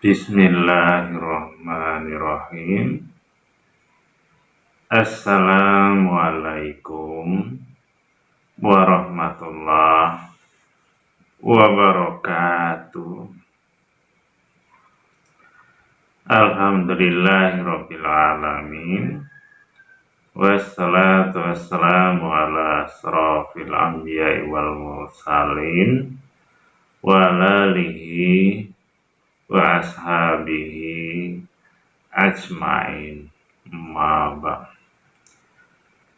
Bismillahirrahmanirrahim. Assalamualaikum warahmatullahi wabarakatuh. Alhamdulillahirabbil alamin. Wassalatu wassalamu ala asrofil anbiya'i wal mursalin wa alihi wa ashabihi ajmain. Maba.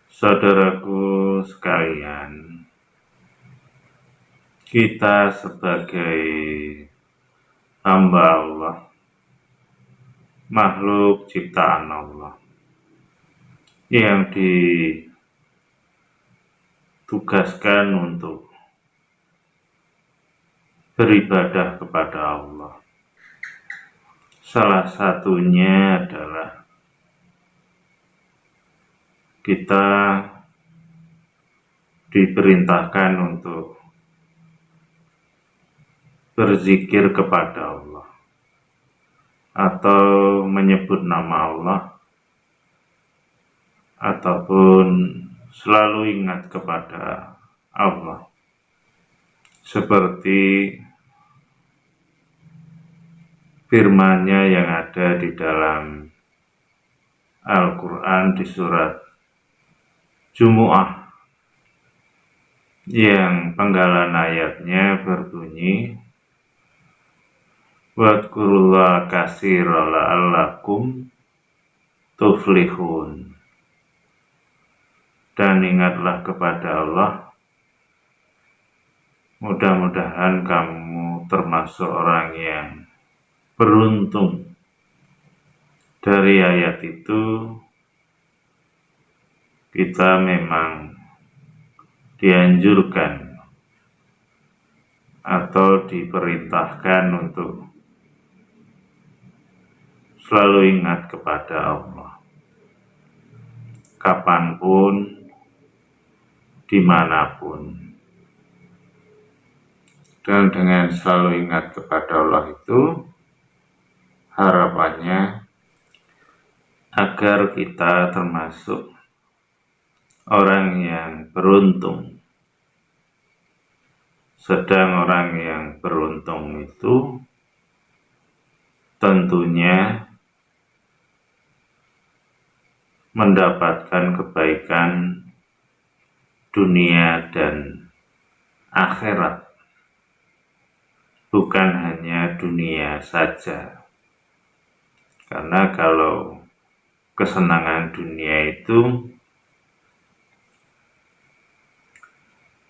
Saudaraku sekalian, kita sebagai hamba Allah, makhluk ciptaan Allah yang ditugaskan untuk beribadah kepada Allah. Salah satunya adalah kita diperintahkan untuk berzikir kepada Allah atau menyebut nama Allah, ataupun selalu ingat kepada Allah, seperti firman-Nya yang ada di dalam Al-Quran di surat Jumu'ah, yang penggalan ayatnya berbunyi, wadkurullaha katsiran la'allakum tuflihun. Dan ingatlah kepada Allah, mudah-mudahan kamu termasuk orang yang beruntung. Dari ayat itu kita memang dianjurkan atau diperintahkan untuk selalu ingat kepada Allah, kapanpun, dimanapun. Dan dengan selalu ingat kepada Allah itu, harapannya agar kita termasuk orang yang beruntung. Sedang orang yang beruntung itu tentunya mendapatkan kebaikan dunia dan akhirat, bukan hanya dunia saja. Karena kalau kesenangan dunia itu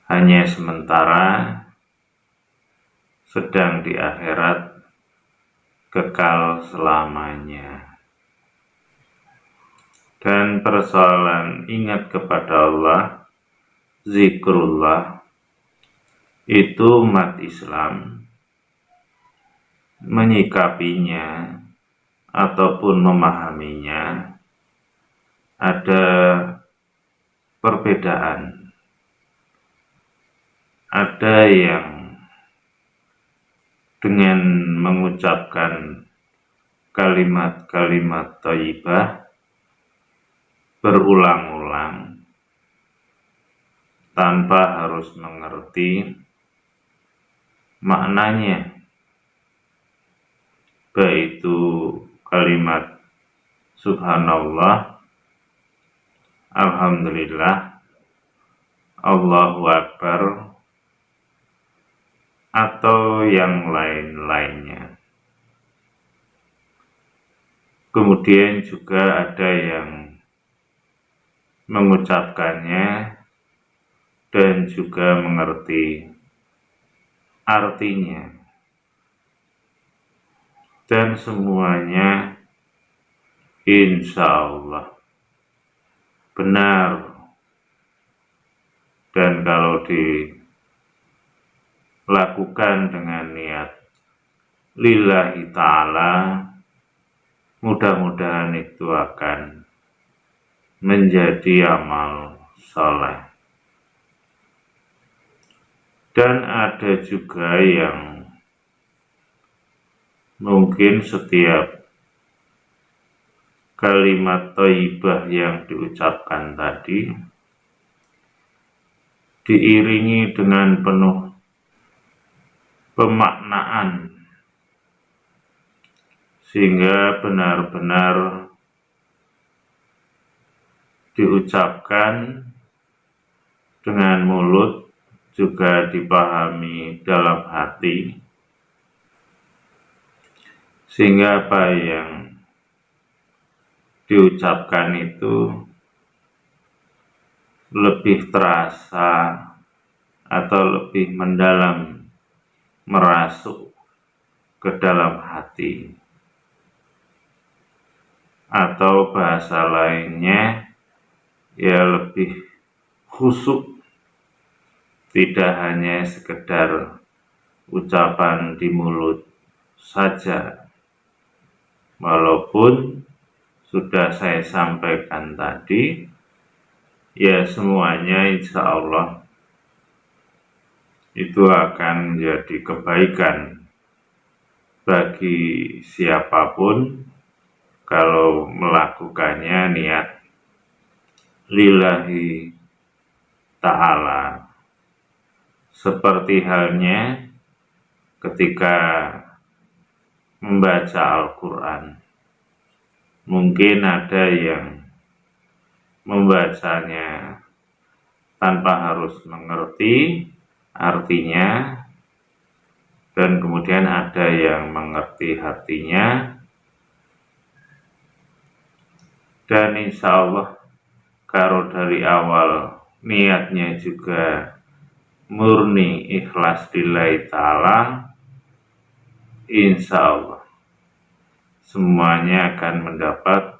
hanya sementara, sedang di akhirat kekal selamanya. Dan persoalan ingat kepada Allah, zikrullah, itu umat Islam menyikapinya ataupun memahaminya ada perbedaan. Ada yang dengan mengucapkan kalimat-kalimat thayyibah berulang-ulang tanpa harus mengerti maknanya, baik itu kalimat subhanallah, alhamdulillah, Allahu Akbar, atau yang lain-lainnya. Kemudian juga ada yang mengucapkannya dan juga mengerti artinya. Dan semuanya insya Allah benar. Dan kalau dilakukan dengan niat lillahi ta'ala, mudah-mudahan itu akan menjadi amal soleh. Dan ada juga yang Mungkin setiap kalimat thayyibah yang diucapkan tadi diiringi dengan penuh pemaknaan, sehingga benar-benar diucapkan dengan mulut juga dipahami dalam hati, sehingga apa yang diucapkan itu lebih terasa atau lebih mendalam, merasuk ke dalam hati. Atau bahasa lainnya, ya lebih khusyuk, tidak hanya sekedar ucapan di mulut saja. Walaupun sudah saya sampaikan tadi, ya semuanya insya Allah itu akan menjadi kebaikan bagi siapapun kalau melakukannya niat lillahi ta'ala. Seperti halnya ketika membaca Al-Quran, mungkin ada yang membacanya tanpa harus mengerti artinya, dan kemudian ada yang mengerti artinya, dan insya Allah kalau dari awal niatnya juga murni ikhlas lillahi ta'ala, insya Allah semuanya akan mendapat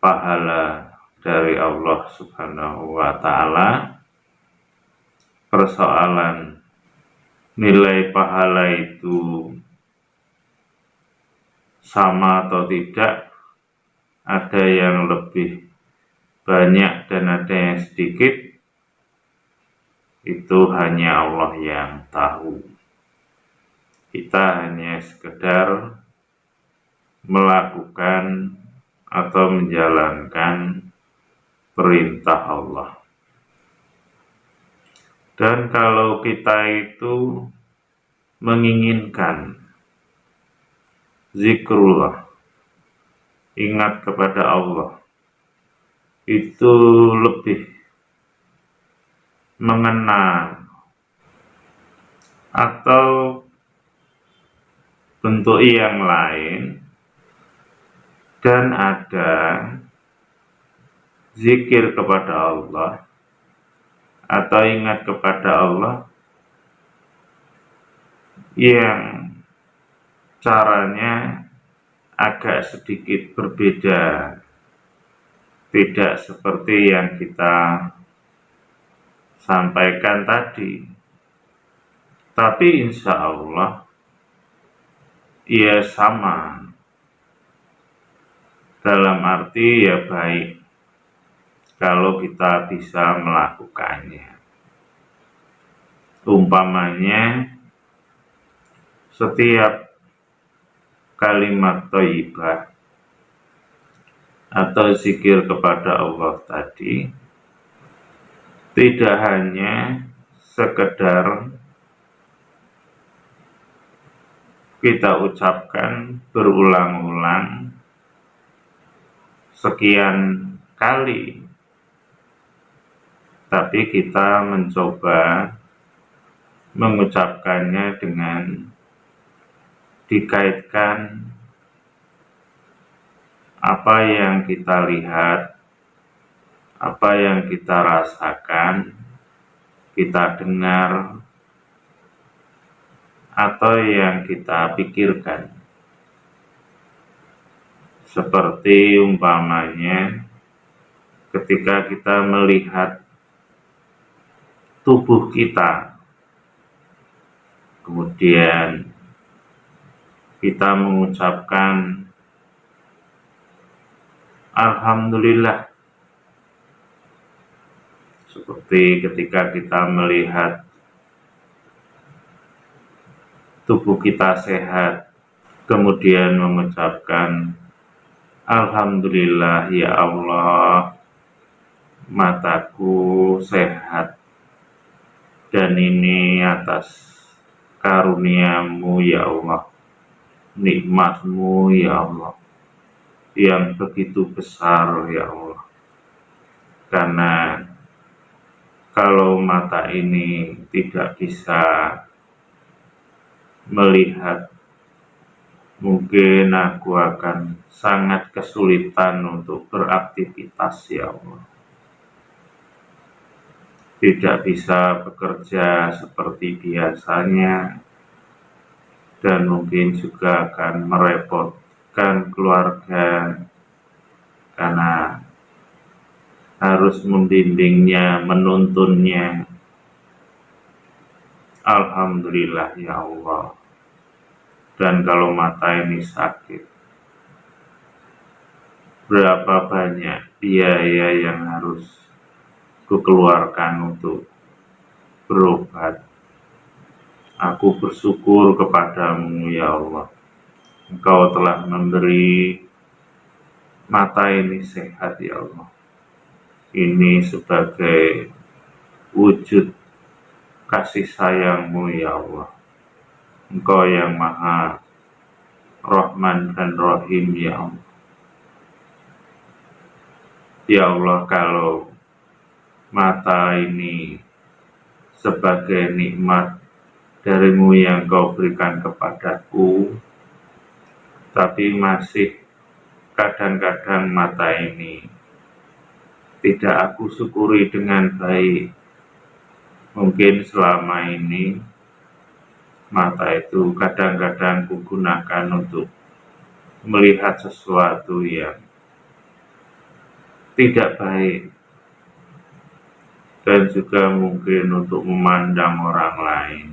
pahala dari Allah Subhanahu wa ta'ala. Persoalan nilai pahala itu sama atau tidak, ada yang lebih banyak dan ada yang sedikit, itu hanya Allah yang tahu. Kita hanya sekedar melakukan atau menjalankan perintah Allah. Dan kalau kita itu menginginkan zikrullah, ingat kepada Allah, itu lebih mengena atau bentuk yang lain, dan ada zikir kepada Allah atau ingat kepada Allah yang caranya agak sedikit berbeda, tidak seperti yang kita sampaikan tadi, tapi insya Allah ya sama, dalam arti ya baik kalau kita bisa melakukannya. Umpamanya setiap kalimat thayyibah atau zikir kepada Allah tadi tidak hanya sekedar kita ucapkan berulang-ulang sekian kali, tapi kita mencoba mengucapkannya dengan dikaitkan apa yang kita lihat, apa yang kita rasakan, kita dengar, atau yang kita pikirkan. Seperti umpamanya ketika kita melihat tubuh kita, kemudian kita mengucapkan Alhamdulillah. Seperti ketika kita melihat tubuh kita sehat, kemudian mengucapkan Alhamdulillah ya Allah, mataku sehat, dan ini atas karuniamu ya Allah, nikmatmu ya Allah, yang begitu besar ya Allah. Karena kalau mata ini tidak bisa melihat, mungkin aku akan sangat kesulitan untuk beraktivitas ya Allah. Tidak bisa bekerja seperti biasanya, dan mungkin juga akan merepotkan keluarga karena harus membimbingnya, menuntunnya. Alhamdulillah ya Allah. Dan kalau mata ini sakit, berapa banyak biaya yang harus kukeluarkan untuk berobat. Aku bersyukur kepadamu ya Allah. Engkau telah memberi mata ini sehat ya Allah. Ini sebagai wujud kasih sayangmu ya Allah. Engkau yang maha Rahman dan Rahim ya Allah. Ya Allah, kalau mata ini sebagai nikmat darimu yang kau berikan kepadaku, tapi masih kadang-kadang mata ini tidak aku syukuri dengan baik. Mungkin selama ini mata itu kadang-kadang kugunakan untuk melihat sesuatu yang tidak baik, dan juga mungkin untuk memandang orang lain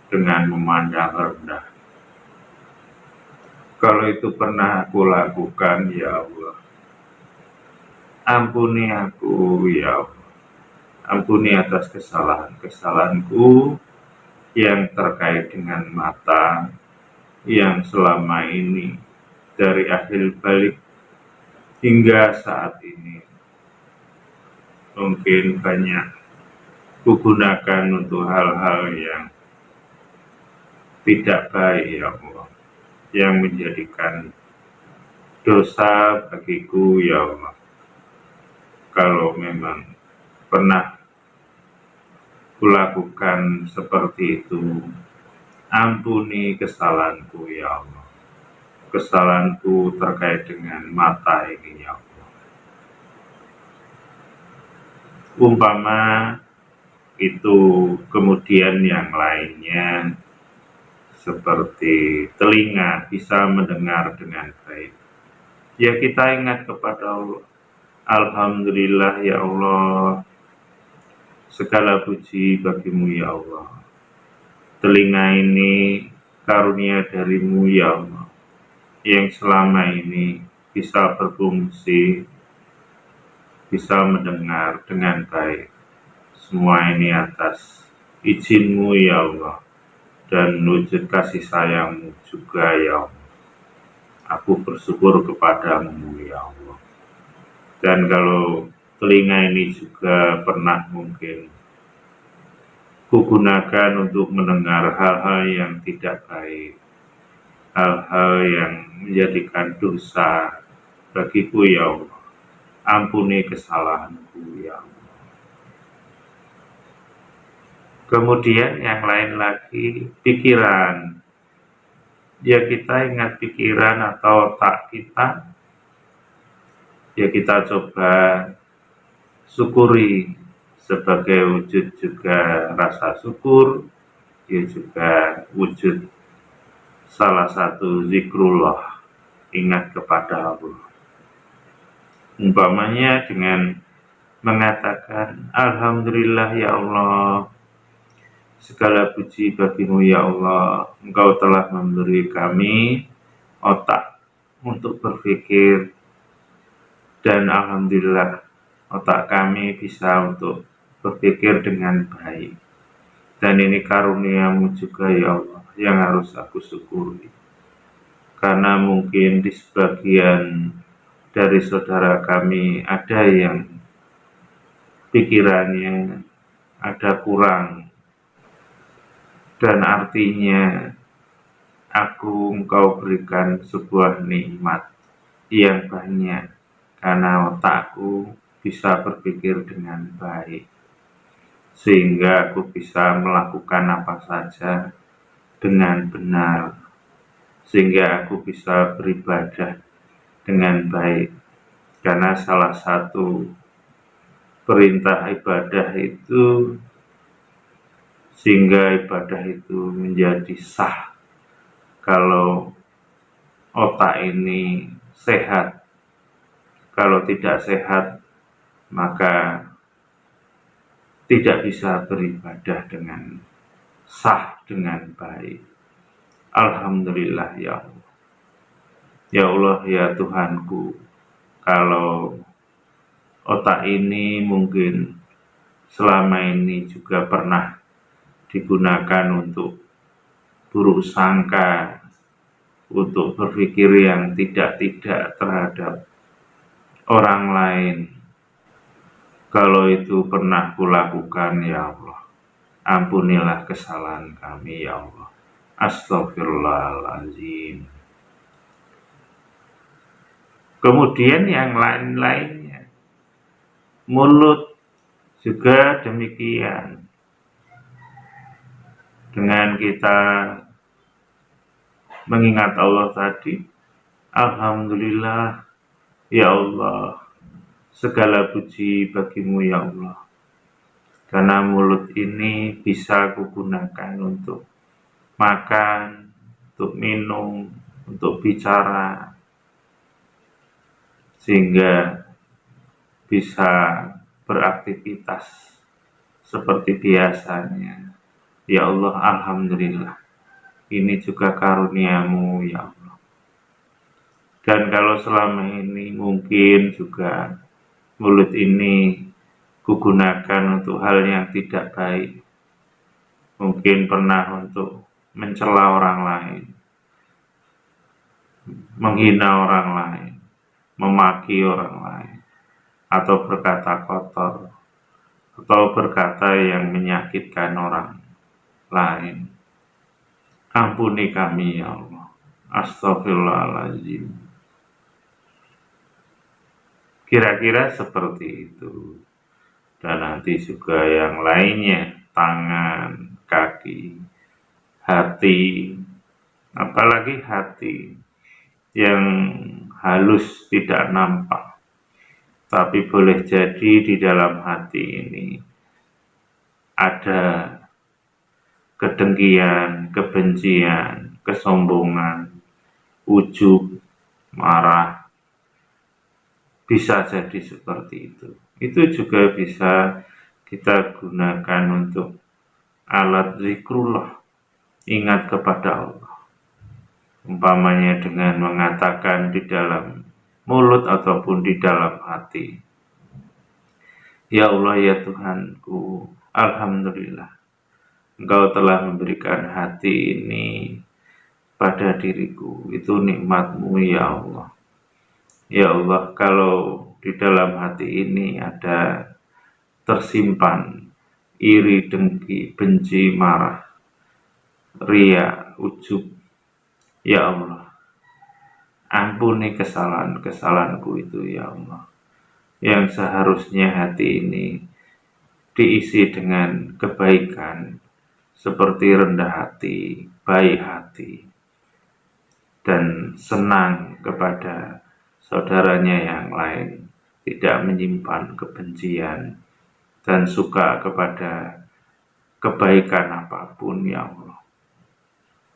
dengan memandang rendah. Kalau itu pernah aku lakukan ya Allah, ampuni aku ya Allah. Ampuni atas kesalahan-kesalahanku yang terkait dengan mata, yang selama ini dari akhir balik hingga saat ini mungkin banyak kugunakan untuk hal-hal yang tidak baik ya Allah, yang menjadikan dosa bagiku ya Allah. Kalau memang pernah kulakukan seperti itu, ampuni kesalahanku ya Allah. Kesalahanku terkait dengan mata ini ya Allah. Umpama itu, kemudian yang lainnya seperti telinga bisa mendengar dengan baik, ya kita ingat kepada Allah. Alhamdulillah ya Allah, segala puji bagimu ya Allah. Telinga ini karunia darimu ya Allah, yang selama ini bisa berfungsi, bisa mendengar dengan baik. Semua ini atas izinmu ya Allah, dan wujud kasih sayangmu juga ya Allah. Aku bersyukur kepadamu ya Allah. Dan kalau telinga ini juga pernah mungkin kugunakan untuk mendengar hal-hal yang tidak baik, hal-hal yang menjadikan dosa bagiku ya Allah. Ampuni kesalahanku ya Allah. Kemudian yang lain lagi, pikiran. Ya kita ingat pikiran atau otak kita, ya kita coba syukuri sebagai wujud juga rasa syukur, ya juga wujud salah satu zikrullah, ingat kepada Allah. Umpamanya dengan mengatakan Alhamdulillah ya Allah, segala puji bagimu ya Allah, Engkau telah memberi kami otak untuk berpikir, dan Alhamdulillah otak kami bisa untuk berpikir dengan baik. Dan ini karuniamu juga ya Allah, yang harus aku syukuri. karena mungkin di sebagian dari saudara kami ada yang pikirannya ada kurang, dan artinya engkau berikan sebuah nikmat yang banyak, karena otakku bisa berpikir dengan baik, sehingga aku bisa melakukan apa saja dengan benar, sehingga aku bisa beribadah dengan baik. Karena salah satu perintah ibadah itu, sehingga ibadah itu menjadi sah kalau otak ini sehat. Kalau tidak sehat, maka tidak bisa beribadah dengan sah, dengan baik. Alhamdulillah ya Allah. Ya Allah ya Tuhanku, kalau otak ini mungkin selama ini juga pernah digunakan untuk buruk sangka, untuk berpikir yang tidak-tidak terhadap orang lain. Kalau itu pernah kulakukan ya Allah, ampunilah kesalahan kami ya Allah. Astaghfirullahaladzim. Kemudian yang lain-lainnya, mulut juga demikian. Dengan kita mengingat Allah tadi, alhamdulillah ya Allah, segala puji bagimu ya Allah, karena mulut ini bisa kugunakan untuk makan, untuk minum, untuk bicara, sehingga bisa beraktivitas seperti biasanya. Ya Allah, alhamdulillah, ini juga karuniamu ya Allah. Dan kalau selama ini mungkin juga mulut ini kugunakan untuk hal yang tidak baik, mungkin pernah untuk mencela orang lain, menghina orang lain, memaki orang lain, atau berkata kotor, atau berkata yang menyakitkan orang lain. Ampuni kami ya Allah. Astaghfirullahaladzim. Kira-kira seperti itu. Dan nanti juga yang lainnya, tangan, kaki, hati, apalagi hati yang halus tidak nampak, tapi boleh jadi di dalam hati ini ada kedengkian, kebencian, kesombongan, ujub, marah. Bisa jadi seperti itu. Itu juga bisa kita gunakan untuk alat zikrullah, ingat kepada Allah. Umpamanya dengan mengatakan di dalam mulut ataupun di dalam hati, ya Allah ya Tuhanku, alhamdulillah, Engkau telah memberikan hati ini pada diriku. Itu nikmat-Mu ya Allah. Ya Allah, kalau di dalam hati ini ada tersimpan iri, dengki, benci, marah, ria, ujub, ya Allah, ampuni kesalahan-kesalahanku itu ya Allah. Yang seharusnya hati ini diisi dengan kebaikan, seperti rendah hati, baik hati, dan senang kepada saudaranya yang lain, tidak menyimpan kebencian, dan suka kepada kebaikan apapun ya Allah.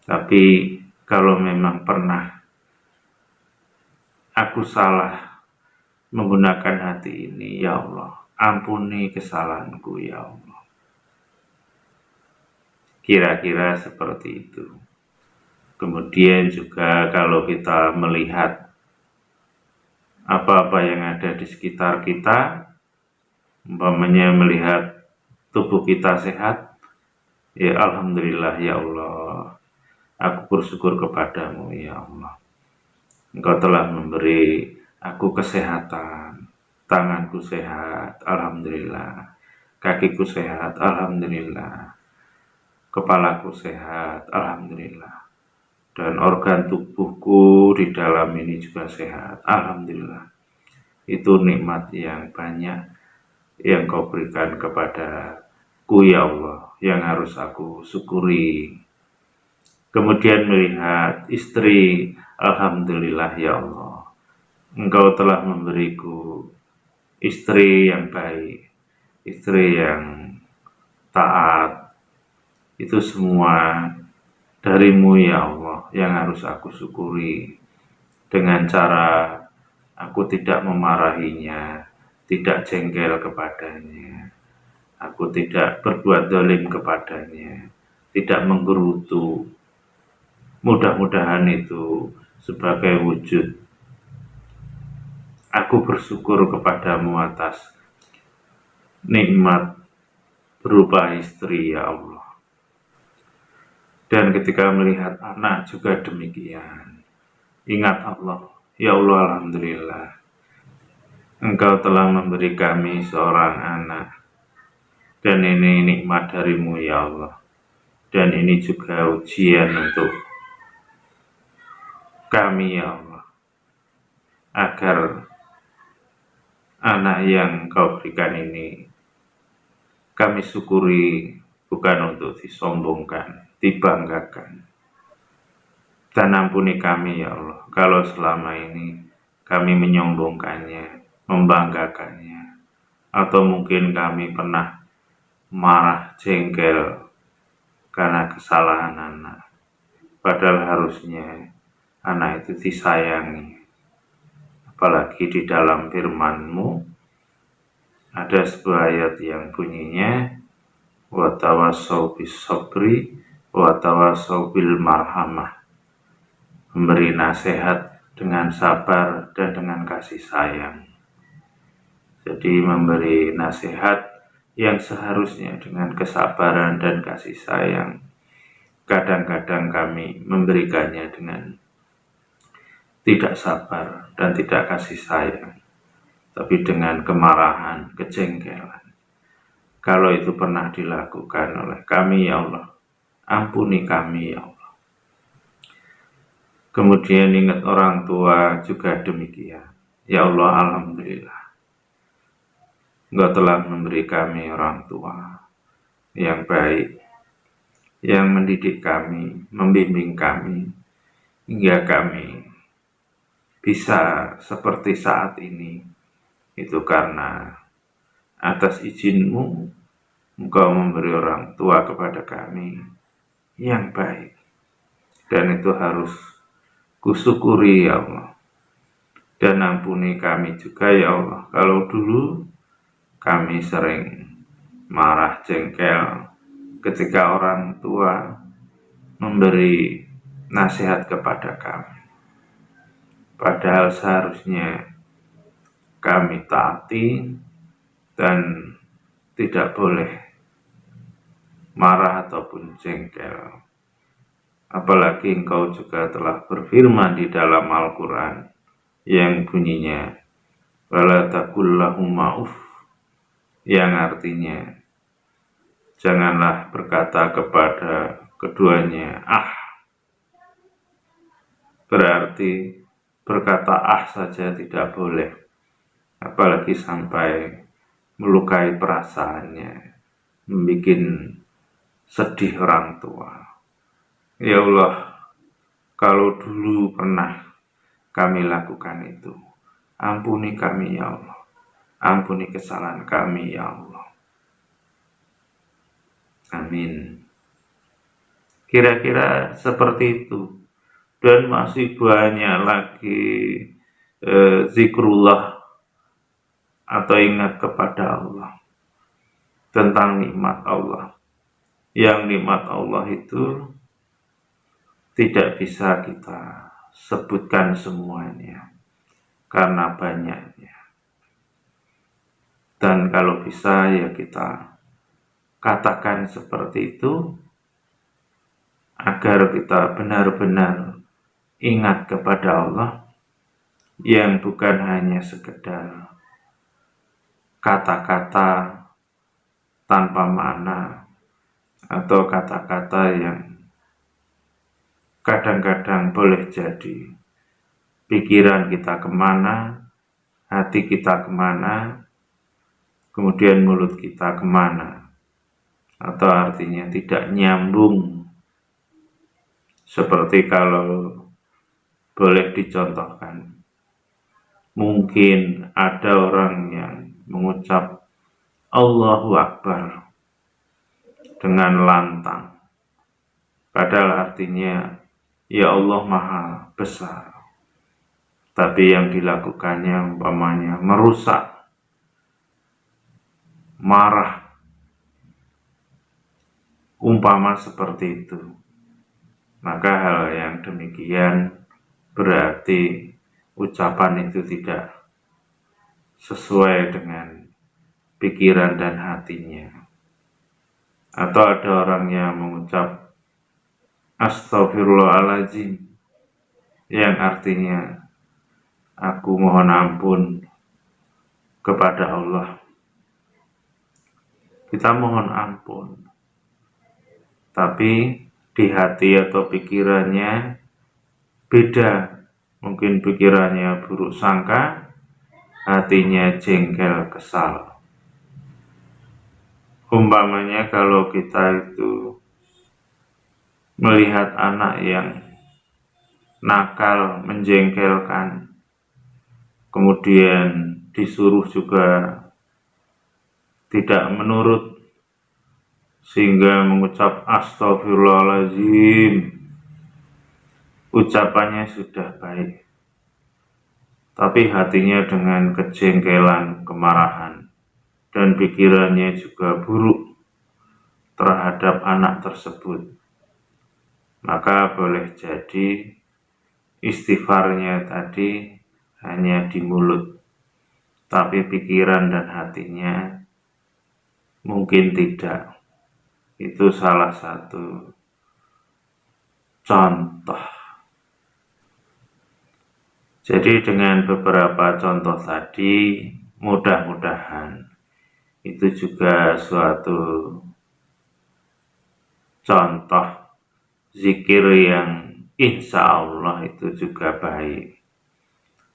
Tapi kalau memang pernah aku salah menggunakan hati ini, ya Allah, ampuni kesalahanku ya Allah. Kira-kira seperti itu. Kemudian juga kalau kita melihat apa-apa yang ada di sekitar kita, umpamanya melihat tubuh kita sehat, ya alhamdulillah ya Allah, aku bersyukur kepadamu ya Allah. Engkau telah memberi aku kesehatan, tanganku sehat, alhamdulillah, kakiku sehat, alhamdulillah, kepalaku sehat, alhamdulillah, dan organ tubuhku di dalam ini juga sehat, alhamdulillah. Itu nikmat yang banyak yang kau berikan kepadaku ya Allah, yang harus aku syukuri. Kemudian melihat istri, alhamdulillah ya Allah, Engkau telah memberiku istri yang baik, istri yang taat. Itu semua darimu ya Allah, yang harus aku syukuri. Dengan cara aku tidak memarahinya, tidak jengkel kepadanya, aku tidak berbuat zalim kepadanya, tidak menggerutu. Mudah-mudahan itu sebagai wujud aku bersyukur kepadamu atas nikmat berupa istri ya Allah. Dan ketika melihat anak juga demikian. Ingat Allah, ya Allah, alhamdulillah, Engkau telah memberi kami seorang anak. Dan ini nikmat darimu ya Allah. Dan ini juga ujian untuk kami ya Allah. Agar anak yang Kau berikan ini kami syukuri, bukan untuk disombongkan, dibanggakan. Dan ampuni kami ya Allah, kalau selama ini kami menyombongkannya, membanggakannya, atau mungkin kami pernah marah, jengkel karena kesalahan anak. Padahal harusnya anak itu disayangi. Apalagi di dalam firman-Mu ada sebuah ayat yang bunyinya wa tawassau bis sabri wa tawassau bil marhamah. Memberi nasihat dengan sabar dan dengan kasih sayang. Jadi memberi nasihat yang seharusnya dengan kesabaran dan kasih sayang. Kadang-kadang kami memberikannya dengan tidak sabar dan tidak kasih sayang, tapi dengan kemarahan, kejengkelan. Kalau itu pernah dilakukan oleh kami ya Allah, ampuni kami ya Allah. Kemudian ingat orang tua juga demikian. Ya Allah, alhamdulillah, Engkau telah memberi kami orang tua yang baik, yang mendidik kami, membimbing kami, hingga kami bisa seperti saat ini. Itu karena atas izin-Mu, Engkau memberi orang tua kepada kami yang baik. Dan itu harus kusyukuri ya Allah. Dan ampuni kami juga ya Allah, kalau dulu kami sering marah jengkel ketika orang tua memberi nasihat kepada kami. Padahal seharusnya kami taati dan tidak boleh marah ataupun jengkel. Apalagi Engkau juga telah berfirman di dalam Al-Quran yang bunyinya wala taqul lahumma uff, yang artinya janganlah berkata kepada keduanya berarti berkata saja tidak boleh, apalagi sampai melukai perasaannya, membuat sedih orang tua. Ya Allah, kalau dulu pernah kami lakukan itu, ampuni kami ya Allah, ampuni kesalahan kami ya Allah. Amin. Kira-kira seperti itu. Dan masih banyak lagi zikrullah atau ingat kepada Allah, tentang nikmat Allah. Yang nikmat Allah itu tidak bisa kita sebutkan semuanya karena banyaknya. Dan kalau bisa ya kita katakan seperti itu agar kita benar-benar ingat kepada Allah yang bukan hanya sekedar kata-kata tanpa makna atau kata-kata yang kadang-kadang boleh jadi pikiran kita kemana, hati kita kemana, kemudian mulut kita kemana, atau artinya tidak nyambung. Seperti kalau boleh dicontohkan, mungkin ada orang yang mengucap Allahu Akbar dengan lantang, padahal artinya ya Allah Maha Besar, tapi yang dilakukannya umpamanya merusak, marah, umpama seperti itu. Maka hal yang demikian berarti ucapan itu tidak sesuai dengan pikiran dan hatinya. Atau ada orang yang mengucap Astaghfirullahaladzim, yang artinya aku mohon ampun kepada Allah. Kita mohon ampun, tapi di hati atau pikirannya beda. Mungkin pikirannya buruk sangka, hatinya jengkel kesal. Umpamanya kalau kita itu melihat anak yang nakal, menjengkelkan, kemudian disuruh juga tidak menurut, sehingga mengucap Astaghfirullahaladzim, ucapannya sudah baik, tapi hatinya dengan kejengkelan, kemarahan, dan pikirannya juga buruk terhadap anak tersebut. Maka boleh jadi istighfarnya tadi hanya di mulut, tapi pikiran dan hatinya mungkin tidak. Itu salah satu contoh. Jadi dengan beberapa contoh tadi, mudah-mudahan itu juga suatu contoh zikir yang insya Allah itu juga baik,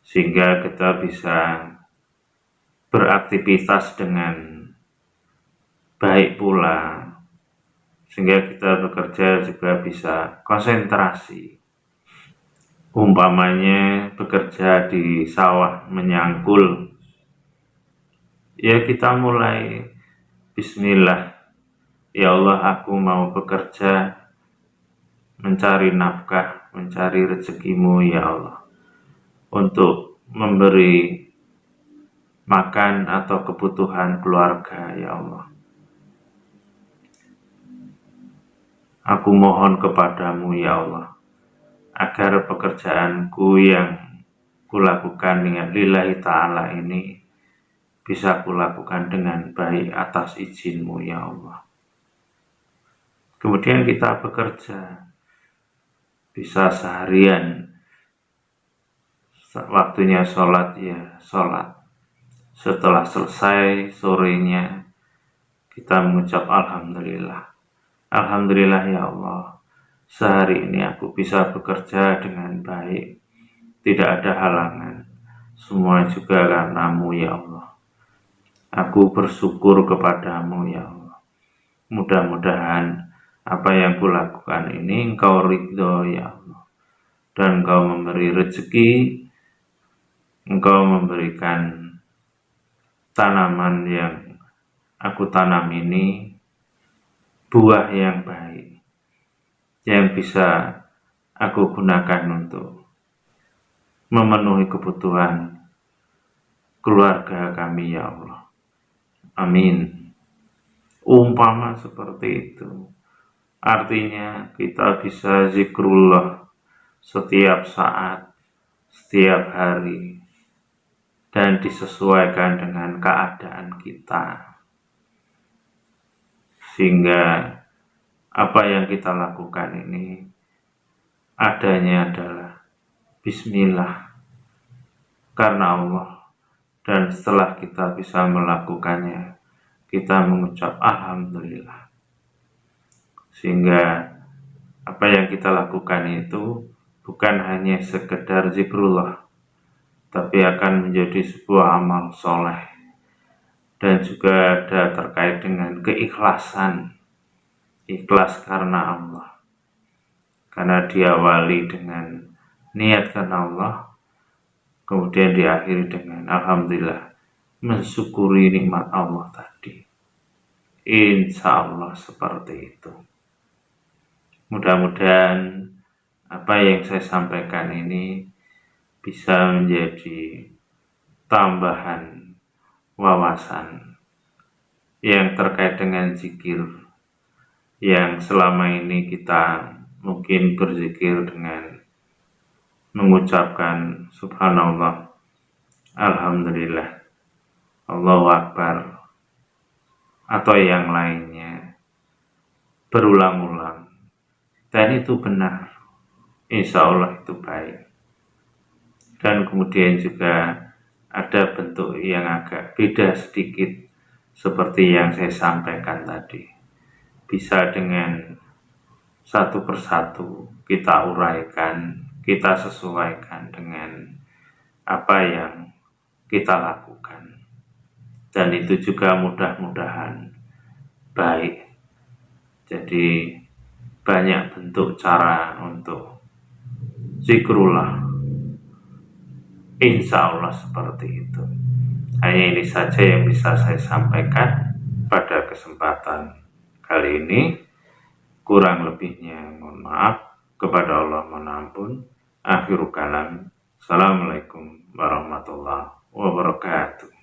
sehingga kita bisa beraktivitas dengan baik pula, sehingga kita bekerja juga bisa konsentrasi. Umpamanya bekerja di sawah menyangkul, ya kita mulai bismillah, ya Allah aku mau bekerja mencari nafkah, mencari rezekimu ya Allah, untuk memberi makan atau kebutuhan keluarga ya Allah. Aku mohon kepadamu ya Allah, agar pekerjaanku yang kulakukan dengan lillahi ta'ala ini bisa kulakukan dengan baik atas izinmu ya Allah. Kemudian kita bekerja, bisa seharian, waktunya sholat ya sholat. Setelah selesai sorenya, kita mengucap Alhamdulillah. Alhamdulillah ya Allah, sehari ini aku bisa bekerja dengan baik, tidak ada halangan, semua juga karenamu ya Allah. Aku bersyukur kepadamu ya Allah. Mudah-mudahan apa yang kulakukan ini Engkau ridho ya Allah, dan Engkau memberi rezeki, Engkau memberikan tanaman yang aku tanam ini buah yang baik, yang bisa aku gunakan untuk memenuhi kebutuhan keluarga kami ya Allah. Amin. Umpama seperti itu, artinya kita bisa zikrullah setiap saat, setiap hari, dan disesuaikan dengan keadaan kita, sehingga apa yang kita lakukan ini adanya adalah bismillah, karena Allah, dan setelah kita bisa melakukannya, kita mengucap alhamdulillah. Sehingga apa yang kita lakukan itu bukan hanya sekedar zikrullah, tapi akan menjadi sebuah amal soleh, dan juga ada terkait dengan keikhlasan, ikhlas karena Allah, karena diawali dengan niat karena Allah, kemudian diakhiri dengan alhamdulillah, mensyukuri nikmat Allah tadi. Insya Allah seperti itu. Mudah-mudahan apa yang saya sampaikan ini bisa menjadi tambahan wawasan yang terkait dengan zikir, yang selama ini kita mungkin berzikir dengan mengucapkan subhanallah, alhamdulillah, Allahu Akbar, atau yang lainnya berulang-ulang, dan itu benar, insya Allah itu baik. Dan kemudian juga ada bentuk yang agak beda sedikit, seperti yang saya sampaikan tadi, bisa dengan satu persatu kita uraikan, kita sesuaikan dengan apa yang kita lakukan, dan itu juga mudah-mudahan baik. Jadi banyak bentuk cara untuk zikrullah, insya Allah seperti itu. Hanya ini saja yang bisa saya sampaikan pada kesempatan kali ini. Kurang lebihnya mohon maaf, kepada Allah mohon ampun. Akhirul kalam, assalamualaikum warahmatullahi wabarakatuh.